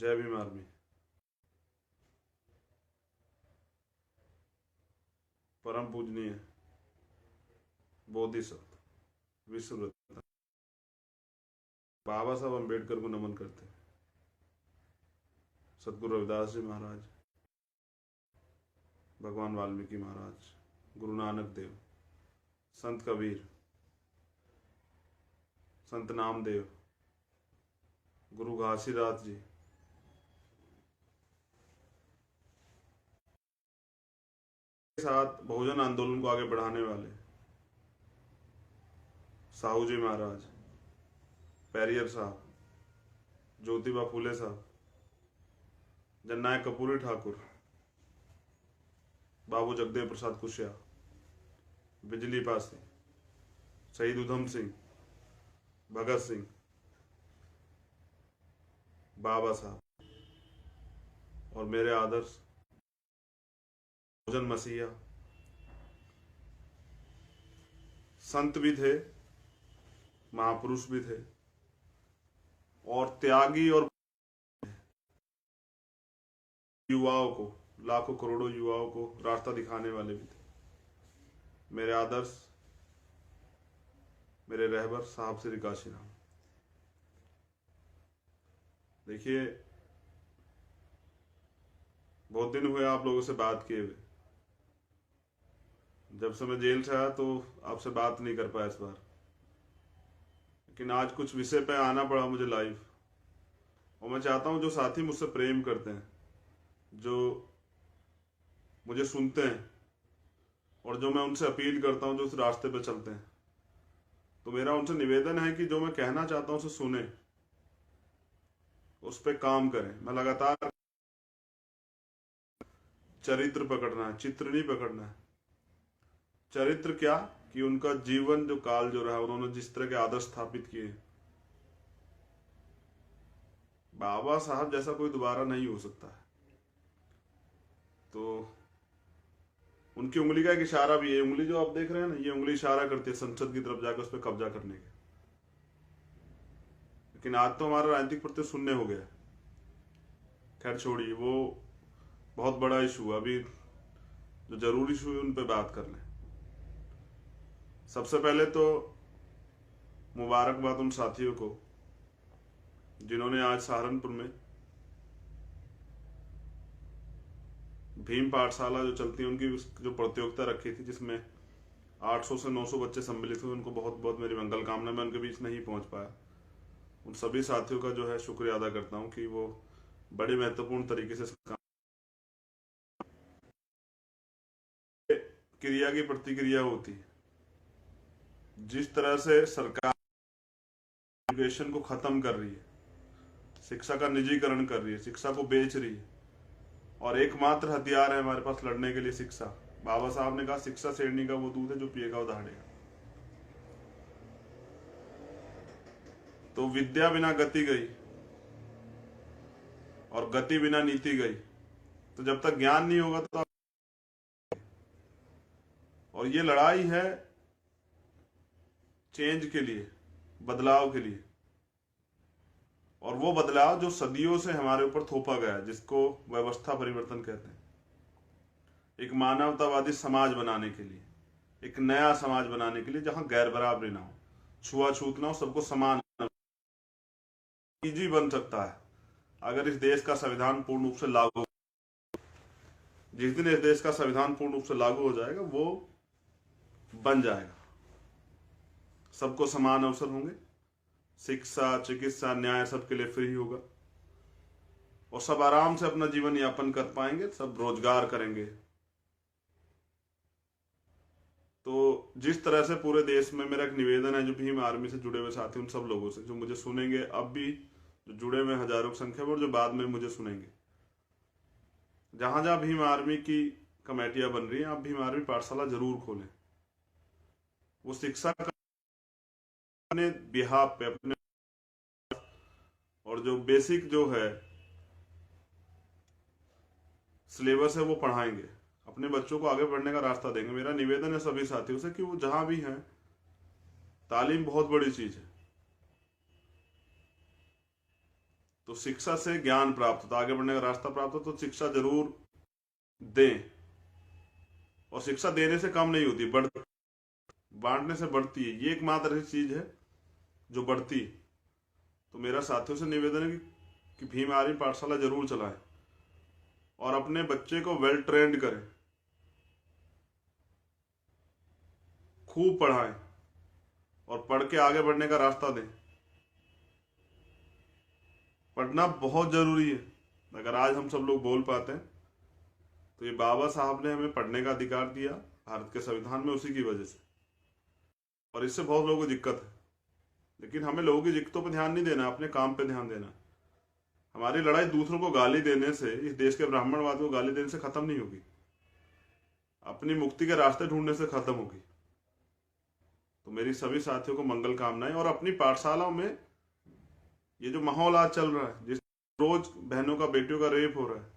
जय भीम आर्मी। परम पूजनीय बोधिसत्व विश्व रत्न बाबा साहब अम्बेडकर को नमन करते हैं। सदगुरु रविदास जी महाराज, भगवान वाल्मीकि महाराज, गुरु नानक देव, संत कबीर, संत नामदेव, गुरु घासीदास जी, के साथ बहुजन आंदोलन को आगे बढ़ाने वाले साहू जी महाराज, पेरियर साहब, ज्योतिबा फूले साहब, जननायक कपूरी ठाकुर, बाबू जगदेव प्रसाद कुशिया, बिजली पासी, शहीद उधम सिंह, भगत सिंह, बाबा साहब और मेरे आदर्श भोजन मसीहा संत भी थे, महापुरुष भी थे और त्यागी और युवाओं को, लाखों करोड़ों युवाओं को रास्ता दिखाने वाले भी थे। मेरे आदर्श, मेरे रहबर साहब श्री काशीराम। देखिए, बहुत दिन हुए आप लोगों से बात किए हुए। जब से मैं जेल से आया तो आपसे बात नहीं कर पाया इस बार, लेकिन आज कुछ विषय पे आना पड़ा मुझे लाइव। और मैं चाहता हूं जो साथी मुझसे प्रेम करते हैं, जो मुझे सुनते हैं और जो मैं उनसे अपील करता हूं, जो उस रास्ते पे चलते हैं, तो मेरा उनसे निवेदन है कि जो मैं कहना चाहता हूं उसे सुने, उस पर काम करें। मैं लगातार चरित्र पकड़ना है, चित्र नहीं पकड़ना है। चरित्र क्या कि उनका जीवन जो काल जो रहा, उन्होंने जिस तरह के आदर्श स्थापित किए, बाबा साहब जैसा कोई दोबारा नहीं हो सकता है। तो उनकी उंगली का एक इशारा भी है। उंगली जो आप देख रहे हैं ना, ये उंगली इशारा करती है संसद की तरफ जाकर उस पर कब्जा करने के। लेकिन आज तो हमारा राजनीतिक प्रत्यय शून्य हो गया। खैर छोड़िए, वो बहुत बड़ा इशू है। अभी जो जरूरी इशू है उन पे बात कर लें। सबसे पहले तो मुबारकबाद उन साथियों को जिन्होंने आज सहारनपुर में भीम पाठशाला जो चलती है उनकी जो प्रतियोगिता रखी थी, जिसमें 800 से 900 बच्चे सम्मिलित हुए, उनको बहुत बहुत मेरी मंगल कामना। मैं उनके बीच नहीं पहुंच पाया। उन सभी साथियों का जो है शुक्रिया अदा करता हूं कि वो बड़े महत्वपूर्ण तरीके से क्रिया की प्रतिक्रिया होती है। जिस तरह से सरकार एजुकेशन को खत्म कर रही है, शिक्षा का निजीकरण कर रही है, शिक्षा को बेच रही है, और एकमात्र हथियार है हमारे पास लड़ने के लिए शिक्षा। बाबा साहब ने कहा, शिक्षा शेरनी का वो दूध है जो पिएगा वो दहाड़ेगा। तो विद्या बिना गति गई और गति बिना नीति गई। तो जब तक ज्ञान नहीं होगा तो और ये लड़ाई है चेंज के लिए, बदलाव के लिए, और वो बदलाव जो सदियों से हमारे ऊपर थोपा गया है, जिसको व्यवस्था परिवर्तन कहते हैं। एक मानवतावादी समाज बनाने के लिए, एक नया समाज बनाने के लिए जहां गैर बराबरी ना हो, छुआछूत ना हो, सबको समान इजी बन सकता है अगर इस देश का संविधान पूर्ण रूप से लागू। जिस दिन इस देश का संविधान पूर्ण रूप से लागू हो जाएगा, वो बन जाएगा। सबको समान अवसर होंगे, शिक्षा, चिकित्सा, न्याय सबके लिए फ्री होगा, और सब आराम से अपना जीवन यापन कर पाएंगे, सब रोजगार करेंगे। तो जिस तरह से पूरे देश में मेरा एक निवेदन है, जो भीम आर्मी से जुड़े हुए साथी, उन सब लोगों से जो मुझे सुनेंगे, अब भी जो जुड़े हुए हजारों की संख्या में और जो बाद में मुझे सुनेंगे, जहां जहां भीम आर्मी की कमेटियां बन रही हैं, आप भीम आर्मी पाठशाला जरूर खोलें। वो शिक्षा का अपने बिहाफ पे, अपने, और जो बेसिक जो है सिलेबस है वो पढ़ाएंगे, अपने बच्चों को आगे बढ़ने का रास्ता देंगे। मेरा निवेदन है सभी साथियों से कि वो जहां भी हैं, तालीम बहुत बड़ी चीज है। तो शिक्षा से ज्ञान प्राप्त होता, आगे बढ़ने का रास्ता प्राप्त हो, तो शिक्षा जरूर दें। और शिक्षा देने से कम नहीं होती, बांटने से बढ़ती है। ये एकमात्र ऐसी चीज है जो बढ़ती है। तो मेरा साथियों से निवेदन है कि भीम आर्मी पाठशाला जरूर चलाएं और अपने बच्चे को वेल ट्रेंड करें, खूब पढ़ाएं और पढ़ के आगे बढ़ने का रास्ता दें। पढ़ना बहुत जरूरी है। अगर आज हम सब लोग बोल पाते हैं तो ये बाबा साहब ने हमें पढ़ने का अधिकार दिया भारत के संविधान में, उसी की वजह से। और इससे बहुत लोगों को दिक्कत है, लेकिन हमें लोगों की दिक्कतों पर ध्यान नहीं देना, अपने काम पे ध्यान देना। हमारी लड़ाई दूसरों को गाली देने से, इस देश के ब्राह्मणवाद को गाली देने से खत्म नहीं होगी, अपनी मुक्ति के रास्ते ढूंढने से खत्म होगी। तो मेरी सभी साथियों को मंगल कामनाएं। और अपनी पाठशालाओं में ये जो माहौल आज चल रहा है, जिस रोज बहनों का, बेटियों का रेप हो रहा है,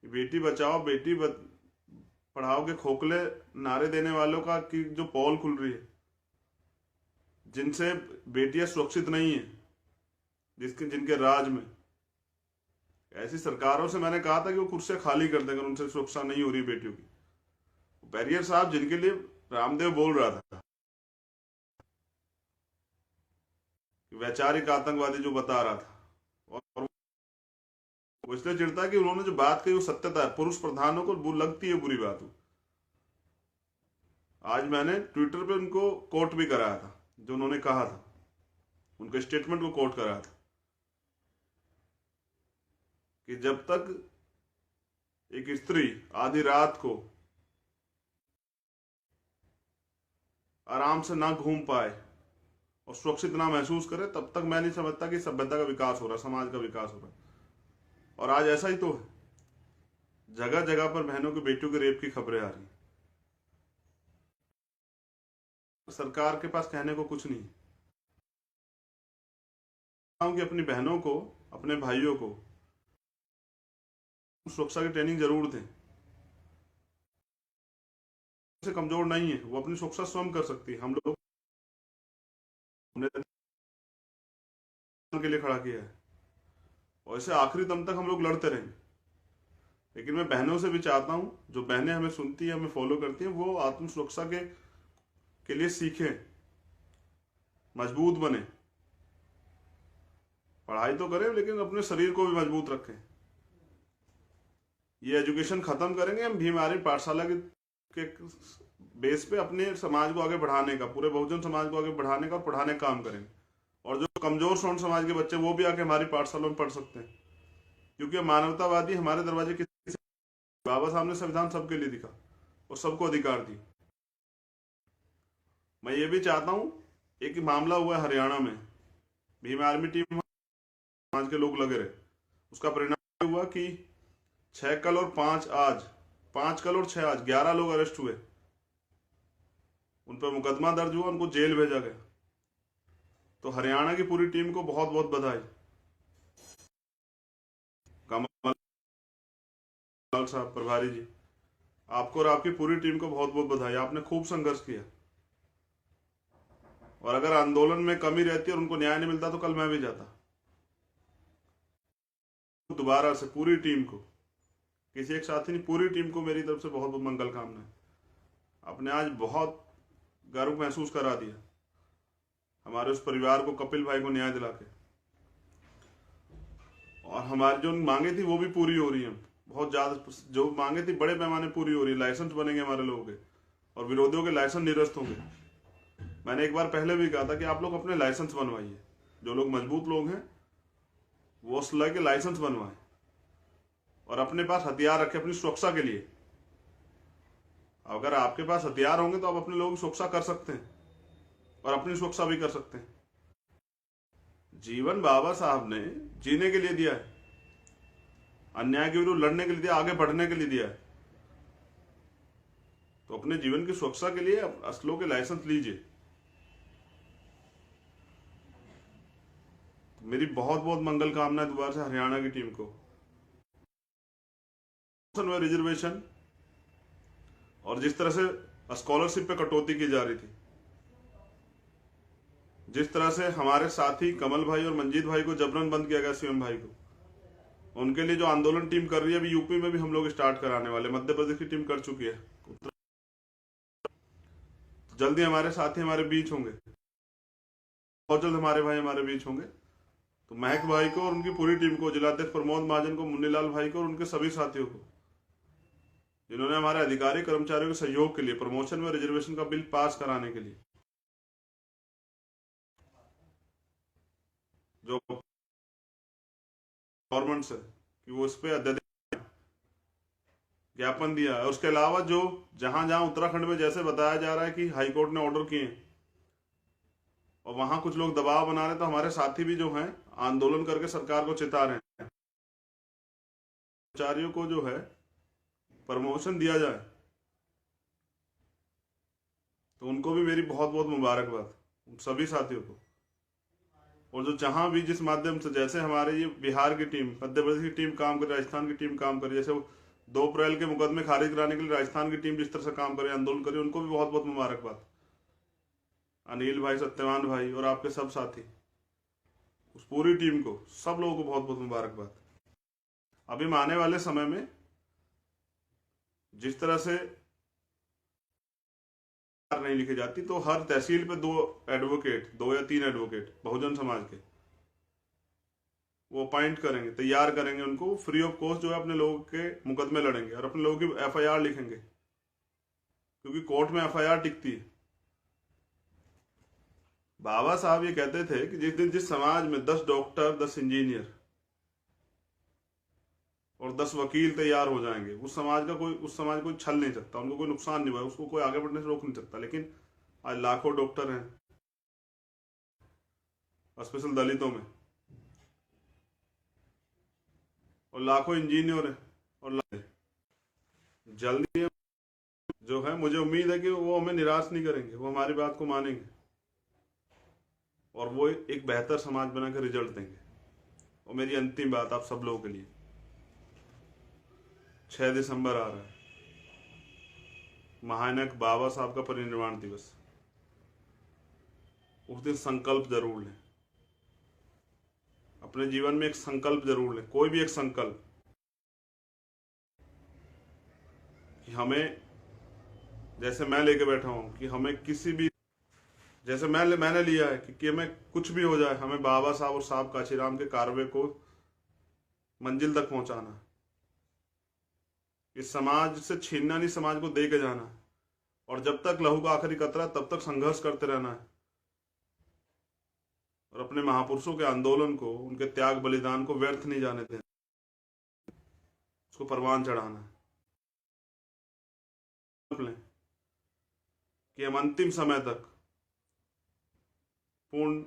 बेटी बचाओ बेटी पढ़ाओ के खोखले नारे देने वालों का की जो पोल खुल रही है, जिनसे बेटियां सुरक्षित नहीं है, जिनके राज में, ऐसी सरकारों से मैंने कहा था कि वो कुर्सियां खाली कर देंगे, उनसे सुरक्षा नहीं हो रही बेटियों की। बैरियर साहब, जिनके लिए रामदेव बोल रहा था, वैचारिक आतंकवादी जो बता रहा था, और वो इसलिए चिढ़ता है कि उन्होंने जो बात कही वो सत्यता है। पुरुष प्रधानों को लगती है बुरी बात। आज मैंने ट्विटर पे उनको कोट भी कराया था, जो उन्होंने कहा था, उनके स्टेटमेंट को कोट कराया था कि जब तक एक स्त्री आधी रात को आराम से ना घूम पाए और सुरक्षित ना महसूस करे, तब तक मैं नहीं समझता कि सभ्यता का विकास हो रहा, समाज का विकास हो रहा। और आज ऐसा ही तो है, जगह जगह पर बहनों की, बेटियों के रेप की खबरें आ रही। सरकार के पास कहने को कुछ नहीं। कि अपनी बहनों को, अपने भाइयों को सुरक्षा की ट्रेनिंग जरूर दें। से कमजोर नहीं है, वो अपनी सुरक्षा स्वयं कर सकती है। हम लोग के लिए खड़ा किया है और इसे आखिरी दम तक हम लोग लड़ते रहेंगे। लेकिन मैं बहनों से भी चाहता हूं, जो बहनें हमें सुनती है, हमें फॉलो करती हैं, वो आत्म सुरक्षा के लिए सीखें, मजबूत बने। पढ़ाई तो करें लेकिन अपने शरीर को भी मजबूत रखें। ये एजुकेशन खत्म करेंगे हम भीम आर्मी पाठशाला के बेस पे अपने समाज को आगे बढ़ाने का, पूरे बहुजन समाज को आगे बढ़ाने का और पढ़ाने का काम करेंगे। और जो कमजोर श्रवण समाज के बच्चे, वो भी आके हमारी पाठशाला में पढ़ सकते हैं, क्योंकि मानवतावादी हमारे दरवाजे की। बाबा साहब ने संविधान सबके लिए दिखा और सबको अधिकार दी। मैं ये भी चाहता हूं, एक मामला हुआ हरियाणा में, भीम आर्मी टीम समाज के लोग लगे रहे, उसका परिणाम हुआ कि 6 कल और 5 आज, 5 कल और 6 आज 11 लोग अरेस्ट हुए, उन पर मुकदमा दर्ज हुआ, उनको जेल भेजा गया। तो हरियाणा की पूरी टीम को बहुत बहुत बधाई। कमल साहब प्रभारी जी, आपको और आपकी पूरी टीम को बहुत बहुत बधाई। आपने खूब संघर्ष किया, और अगर आंदोलन में कमी रहती और उनको न्याय नहीं मिलता तो कल मैं भी जाता। दोबारा से पूरी टीम को, किसी एक साथी नहीं, पूरी टीम को मेरी तरफ से बहुत बहुत मंगल कामनाएं। आपने आज बहुत गर्व महसूस करा दिया हमारे उस परिवार को, कपिल भाई को न्याय दिला के। और हमारी जो मांगे थी वो भी पूरी हो रही है, बहुत ज्यादा जो मांगे थी बड़े पैमाने पूरी हो रही है। लाइसेंस बनेंगे हमारे लोगों के, और विरोधियों के लाइसेंस निरस्त होंगे। मैंने एक बार पहले भी कहा था कि आप लोग अपने लाइसेंस बनवाइए, जो लोग मजबूत लोग हैं वो असला के लाइसेंस बनवाएं और अपने पास हथियार रखें अपनी सुरक्षा के लिए। अगर आपके पास हथियार होंगे तो आप अपने लोगों की सुरक्षा कर सकते हैं और अपनी सुरक्षा भी कर सकते हैं। जीवन बाबा साहब ने जीने के लिए दिया है, अन्याय के विरुद्ध लड़ने के लिए दिया, आगे बढ़ने के लिए दिया है। तो अपने जीवन की सुरक्षा के लिए असलों के लाइसेंस लीजिए। मेरी बहुत बहुत मंगल कामना दोबारा से हरियाणा की टीम को। रिजर्वेशन और जिस तरह से स्कॉलरशिप पे कटौती की जा रही थी, जिस तरह से हमारे साथी कमल भाई और मंजीत भाई को जबरन बंद किया गया, सीएम भाई को, उनके लिए जो आंदोलन टीम कर रही है, अभी यूपी में भी हम लोग स्टार्ट कराने वाले, मध्य प्रदेश की टीम कर चुकी है, जल्दी हमारे साथी हमारे बीच होंगे, बहुत जल्द हमारे भाई हमारे बीच होंगे। तो महक भाई को और उनकी पूरी टीम को, जिलाध्यक्ष प्रमोद महाजन को, मुन्नीलाल भाई को और उनके सभी साथियों को, जिन्होंने हमारे अधिकारी कर्मचारियों के सहयोग के लिए, प्रमोशन में रिजर्वेशन का बिल पास कराने के लिए जो गवर्नमेंट से कि वो इस पे अध्यादेश ज्ञापन दिया है, उसके अलावा जो जहां जहां उत्तराखंड में जैसे बताया जा रहा है कि हाईकोर्ट ने ऑर्डर किए और वहां कुछ लोग दबाव बना रहे, तो हमारे साथी भी जो हैं आंदोलन करके सरकार को चिता रहे हैं, कर्मचारियों को जो है प्रमोशन दिया जाए, तो उनको भी मेरी बहुत बहुत मुबारकबाद, उन सभी साथियों को। और जो जहां भी जिस माध्यम से, जैसे हमारे ये बिहार की टीम, मध्य प्रदेश की टीम काम करे, राजस्थान की टीम काम करे, जैसे 2 अप्रैल के मुकदमे खारिज कराने के लिए राजस्थान की टीम जिस तरह से काम करे, आंदोलन करे, उनको भी बहुत बहुत मुबारकबाद। अनिल भाई, सत्यवान भाई और आपके सब साथी, उस पूरी टीम को, सब लोगों को बहुत बहुत मुबारकबाद। अभी आने वाले समय में जिस तरह से नहीं लिखी जाती, तो हर तहसील पे 2 एडवोकेट, 2 या 3 एडवोकेट बहुजन समाज के वो अपॉइंट करेंगे, तैयार करेंगे, उनको फ्री ऑफ कॉस्ट जो है अपने लोगों के मुकदमे लड़ेंगे और अपने लोगों की एफआईआर लिखेंगे, क्योंकि कोर्ट में एफआईआर टिकती है। बाबा साहब ये कहते थे कि जिस समाज में 10 डॉक्टर, 10 इंजीनियर और 10 वकील तैयार हो जाएंगे, उस समाज कोई छल नहीं सकता, उनको कोई नुकसान नहीं हुआ, उसको कोई आगे बढ़ने से रोक नहीं सकता। लेकिन आज लाखों डॉक्टर हैं, स्पेशल दलितों में, और लाखों इंजीनियर हैं, और जल्दी जो है, मुझे उम्मीद है कि वो हमें निराश नहीं करेंगे, वो हमारी बात को मानेंगे और वो एक बेहतर समाज बनाकर रिजल्ट देंगे। और मेरी अंतिम बात आप सब लोगों के लिए, 6 दिसंबर आ रहा है, महानायक बाबा साहब का परिनिर्वाण दिवस। उस दिन संकल्प जरूर लें, अपने जीवन में एक संकल्प जरूर लें, कोई भी एक संकल्प, कि हमें, जैसे मैं लेके बैठा हूं, कि हमें किसी भी, जैसे मैंने लिया है कि हमें कुछ भी हो जाए, हमें बाबा साहब और साहब काशीराम के कारवे को मंजिल तक पहुंचाना है। इस समाज से छीनना नहीं, समाज को दे के जाना है, और जब तक लहू का आखिरी कतरा, तब तक संघर्ष करते रहना है, और अपने महापुरुषों के आंदोलन को, उनके त्याग बलिदान को व्यर्थ नहीं जाने देना, उसको परवान चढ़ाना है। कि हम अंतिम समय तक पूर्ण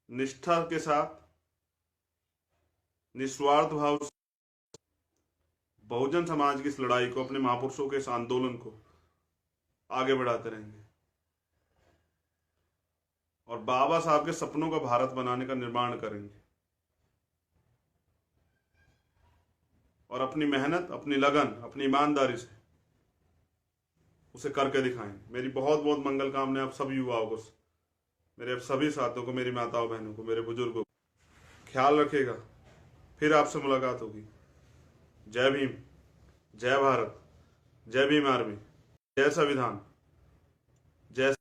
निष्ठा के साथ, निस्वार्थ भाव से बहुजन समाज की इस लड़ाई को, अपने महापुरुषों के इस आंदोलन को आगे बढ़ाते रहेंगे, और बाबा साहब के सपनों का भारत बनाने का निर्माण करेंगे, और अपनी मेहनत, अपनी लगन, अपनी ईमानदारी से उसे करके दिखाएंगे। मेरी बहुत बहुत मंगल कामनाएं आप सभी युवाओं को, मेरे सभी साथियों को, मेरी माताओं बहनों को, मेरे बुजुर्गों को। ख्याल रखिएगा, फिर आपसे मुलाकात होगी। जय भीम, जय भारत, जय भीम आर्मी, जय संविधान, जय